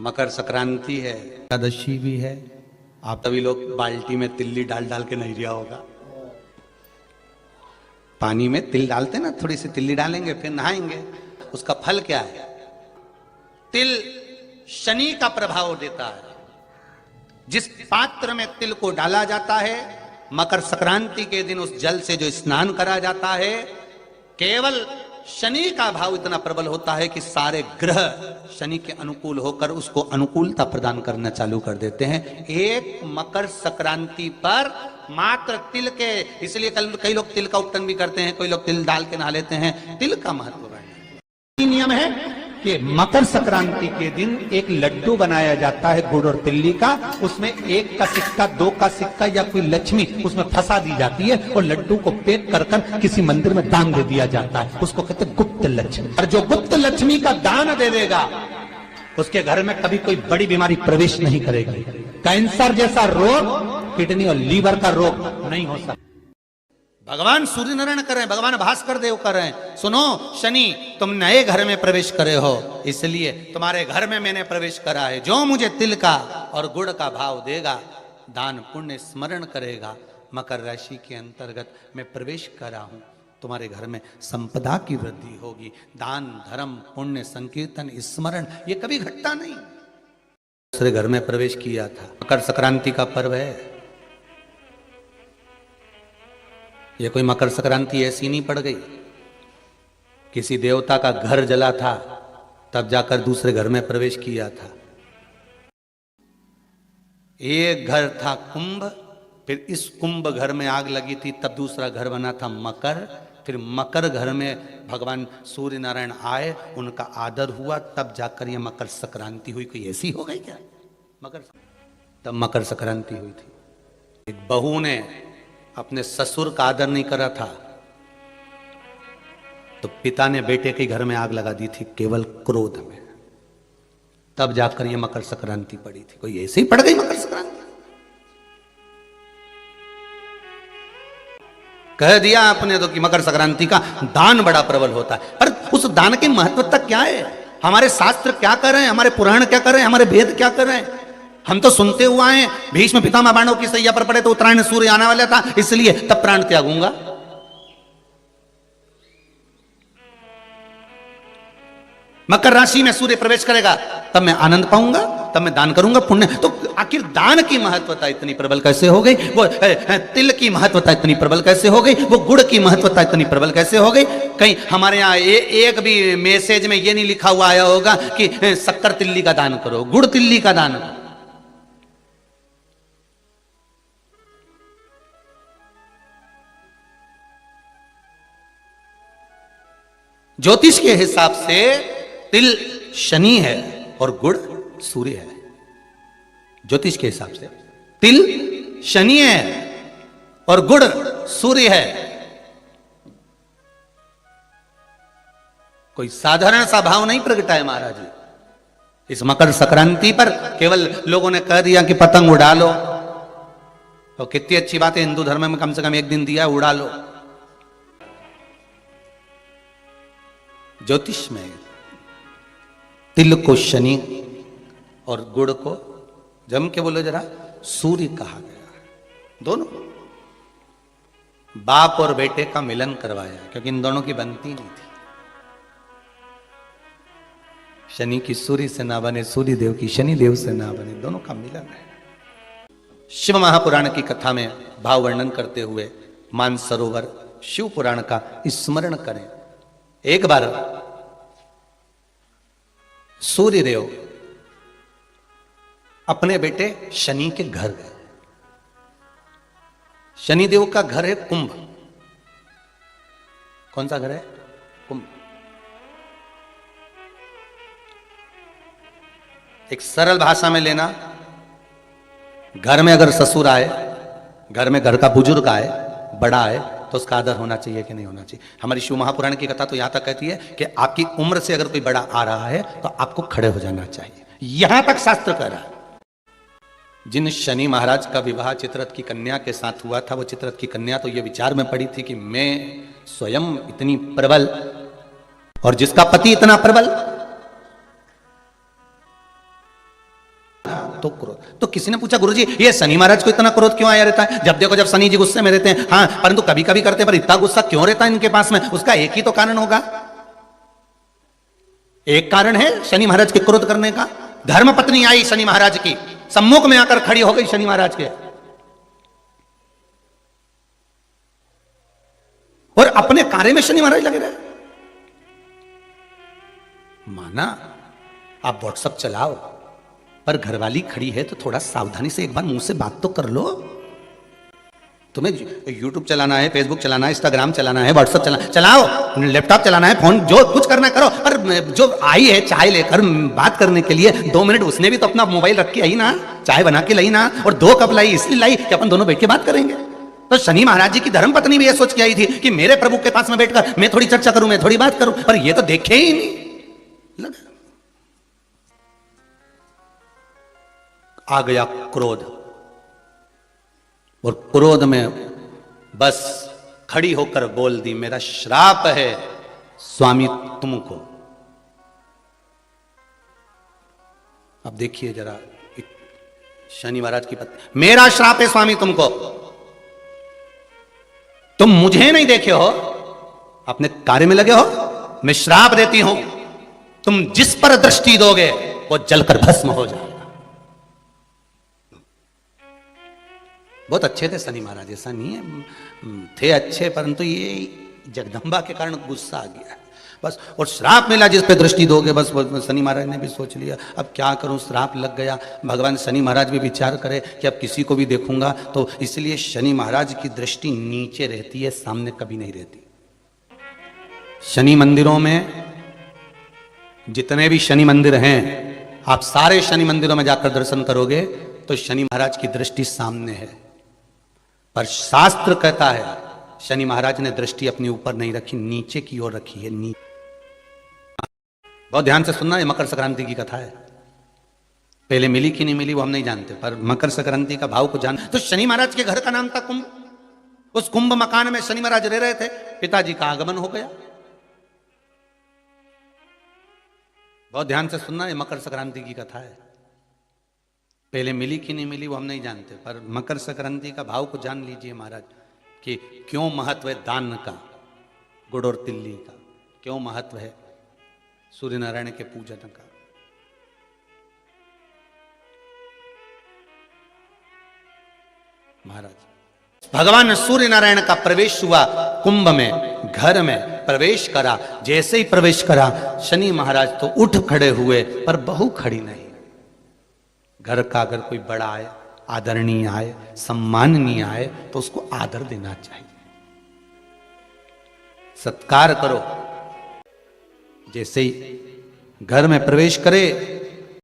मकर संक्रांति है, एकादशी भी है। आप सभी लोग बाल्टी में तिल्ली डाल डाल के नहीं लिया होगा। पानी में तिल डालते ना, थोड़ी सी तिल्ली डालेंगे फिर नहाएंगे। उसका फल क्या है? तिल शनि का प्रभाव देता है। जिस पात्र में तिल को डाला जाता है, मकर संक्रांति के दिन उस जल से जो स्नान करा जाता है, केवल शनि का भाव इतना प्रबल होता है कि सारे ग्रह शनि के अनुकूल होकर उसको अनुकूलता प्रदान करना चालू कर देते हैं। एक मकर संक्रांति पर मात्र तिल के, इसलिए कई लोग तिल का उपटन भी करते हैं, कोई लोग तिल डाल के नहा लेते हैं। तिल का महत्व है। नियम है कि मकर संक्रांति के दिन एक लड्डू बनाया जाता है गुड़ और तिल्ली का। उसमें 1 का सिक्का, 2 का सिक्का या कोई लक्ष्मी उसमें फंसा दी जाती है और लड्डू को पैक कर कर किसी मंदिर में दान दे दिया जाता है। उसको कहते हैं गुप्त लक्ष्मी। और जो गुप्त लक्ष्मी का दान दे देगा उसके घर में कभी कोई बड़ी बीमारी प्रवेश नहीं करेगी। कैंसर जैसा रोग, किडनी और लीवर का रोग नहीं हो सकता। भगवान सूर्य नारायण कर रहे हैं, भगवान भास्कर देव कर रहे हैं। सुनो शनि, तुम नए घर में प्रवेश करे हो, इसलिए तुम्हारे घर में मैंने प्रवेश करा है। जो मुझे तिल का और गुड़ का भाव देगा, दान पुण्य स्मरण करेगा, मकर राशि के अंतर्गत मैं प्रवेश करा हूं, तुम्हारे घर में संपदा की वृद्धि होगी। दान धर्म पुण्य संकीर्तन स्मरण ये कभी घटता नहीं। दूसरे घर में प्रवेश किया था। मकर संक्रांति का पर्व है। ये कोई मकर संक्रांति ऐसी नहीं पड़ गई। किसी देवता का घर जला था, तब जाकर दूसरे घर में प्रवेश किया था। एक घर था कुंभ, फिर इस कुंभ घर में आग लगी थी, तब दूसरा घर बना था मकर। फिर मकर घर में भगवान सूर्य नारायण आए, उनका आदर हुआ, तब जाकर ये मकर संक्रांति हुई। कोई ऐसी हो गई क्या? तब मकर संक्रांति हुई थी। एक बहू ने अपने ससुर का आदर नहीं करा था, तो पिता ने बेटे के घर में आग लगा दी थी, केवल क्रोध में। तब जाकर ये मकर संक्रांति पड़ी थी। कोई ऐसे ही पड़ गई मकर संक्रांति? कह दिया आपने तो कि मकर संक्रांति का दान बड़ा प्रबल होता है, पर उस दान की महत्वता क्या है? हमारे शास्त्र क्या कर रहे हैं? हमारे पुराण क्या कर रहे हैं? हमारे वेद क्या कर रहे हैं? हम तो सुनते हुए आए, भीष्म पितामह बाणों की सैया पर पड़े तो उत्तरायण सूर्य आने वाला था, इसलिए तब प्राण त्यागूंगा। मकर राशि में सूर्य प्रवेश करेगा तब मैं आनंद पाऊंगा, तब मैं दान करूंगा पुण्य। तो आखिर दान की महत्वता इतनी प्रबल कैसे हो गई? वो तिल की महत्वता इतनी प्रबल कैसे हो गई? वो गुड़ की महत्वता इतनी प्रबल कैसे हो गई? कहीं हमारे यहाँ एक भी मैसेज में ये नहीं लिखा हुआ आया होगा कि शक्कर तिल्ली का दान करो, गुड़ तिल्ली का दान करो। ज्योतिष के हिसाब से तिल शनि है और गुड़ सूर्य है। ज्योतिष के हिसाब से तिल शनि है और गुड़ सूर्य है। कोई साधारण सा भाव नहीं प्रगटा है महाराज जी। इस मकर संक्रांति पर केवल लोगों ने कह दिया कि पतंग उड़ा लो, तो कितनी अच्छी बात है, हिंदू धर्म में कम से कम एक दिन दिया, उड़ा लो। ज्योतिष में तिल को शनि और गुड़ को, जम के बोलो जरा, सूर्य कहा गया। दोनों बाप और बेटे का मिलन करवाया, क्योंकि इन दोनों की बनती नहीं थी। शनि की सूर्य से ना बने, सूर्य देव की शनि देव से ना बने, दोनों का मिलन है। शिव महापुराण की कथा में भाव वर्णन करते हुए मानसरोवर शिव पुराण का स्मरण करें। एक बार सूर्य देव अपने बेटे शनि के घर गए। शनि देव का घर है कुंभ। कौन सा घर है? कुंभ। एक सरल भाषा में लेना, घर में अगर ससुर आए, घर में घर का बुजुर्ग आए, बड़ा आए, तो उसका आदर होना चाहिए कि नहीं होना चाहिए? हमारी शिव महापुराण की कथा तो यहां तक कहती है कि आपकी उम्र से अगर कोई बड़ा आ रहा है तो आपको खड़े हो जाना चाहिए। यहां तक शास्त्र कह रहा है। जिन शनि महाराज का विवाह चित्ररथ की कन्या के साथ हुआ था, वो चित्ररथ की कन्या तो ये विचार में पड़ी थी कि मैं स्वयं इतनी प्रबल और जिसका पति इतना प्रबल, तो क्रोध। तो किसी ने पूछा गुरुजी ये शनि महाराज को इतना क्रोध क्यों आया रहता है? जब देखो जब शनि जी गुस्से में रहते हैं। हाँ, परंतु कभी कभी करते हैं, पर इतना गुस्सा क्यों रहता है इनके पास में? उसका एक ही तो कारण होगा। एक कारण है शनि महाराज के क्रोध करने का। धर्म पत्नी आई शनि महाराज की, सम्मुख में आकर खड़ी हो गई शनि महाराज के, और अपने कार्य में शनि महाराज लगे रहे। माना आप व्हाट्सएप चलाओ, पर घरवाली खड़ी है तो थोड़ा सावधानी से एक बार मुंह से बात तो कर लो। तुम्हें यूट्यूब चलाना है, फेसबुक चलाना है, इंस्टाग्राम चलाना है, व्हाट्सएप चलाओ, लैपटॉप चलाना है, फोन जो कुछ करना करो, पर जो आई है चाय लेकर बात करने के लिए 2 मिनट, उसने भी तो अपना मोबाइल रख के आई ना, चाय बना के लाई ना, और 2 कप लाई, इसलिए लाई कि अपन दोनों बैठ के बात करेंगे। तो शनि महाराज जी की धर्म पत्नी भी ये सोच के आई थी कि मेरे प्रभु के पास में बैठकर मैं थोड़ी चर्चा करूं, मैं थोड़ी बात करूं, पर ये तो देखे ही नहीं। लगा आ गया क्रोध, और क्रोध में बस खड़ी होकर बोल दी, मेरा श्राप है स्वामी तुमको। अब देखिए जरा, शनि महाराज की पत्नी, मेरा श्राप है स्वामी तुमको, तुम मुझे नहीं देखे हो, अपने कार्य में लगे हो, मैं श्राप देती हूं, तुम जिस पर दृष्टि दोगे वो जलकर भस्म हो जाएगा। बहुत अच्छे थे शनि महाराज, ऐसा नहीं है, थे अच्छे, परंतु ये जगदंबा के कारण गुस्सा आ गया बस, और श्राप मिला जिस पे दृष्टि दोगे। बस शनि महाराज ने भी सोच लिया अब क्या करूं, श्राप लग गया। भगवान शनि महाराज भी विचार करे कि अब किसी को भी देखूंगा तो, इसलिए शनि महाराज की दृष्टि नीचे रहती है, सामने कभी नहीं रहती। शनि मंदिरों में जितने भी शनि मंदिर हैं, आप सारे शनि मंदिरों में जाकर दर्शन करोगे तो शनि महाराज की दृष्टि सामने है, पर शास्त्र कहता है शनि महाराज ने दृष्टि अपने ऊपर नहीं रखी, नीचे की ओर रखी है। बहुत ध्यान से सुनना, ये मकर संक्रांति की कथा है। पहले मिली कि नहीं मिली वो हम नहीं जानते, पर मकर संक्रांति का भाव को जान। तो शनि महाराज के घर का नाम था कुंभ, उस कुंभ मकान में शनि महाराज रह रहे थे, पिताजी का आगमन हो गया। बहुत ध्यान से सुनना, ये मकर संक्रांति की कथा है। पहले मिली कि नहीं मिली वो हम नहीं जानते, पर मकर संक्रांति का भाव को जान लीजिए महाराज, कि क्यों महत्व है दान का, गुड़ और तिल्ली का, क्यों महत्व है सूर्य नारायण के पूजन का। महाराज भगवान सूर्य नारायण का प्रवेश हुआ कुंभ में, घर में प्रवेश करा। जैसे ही प्रवेश करा शनि महाराज तो उठ खड़े हुए, पर बहू खड़ी नहीं। घर का अगर कोई बड़ा आए, आदरणीय आए, सम्माननीय आए, तो उसको आदर देना चाहिए, सत्कार करो। जैसे ही घर में प्रवेश करे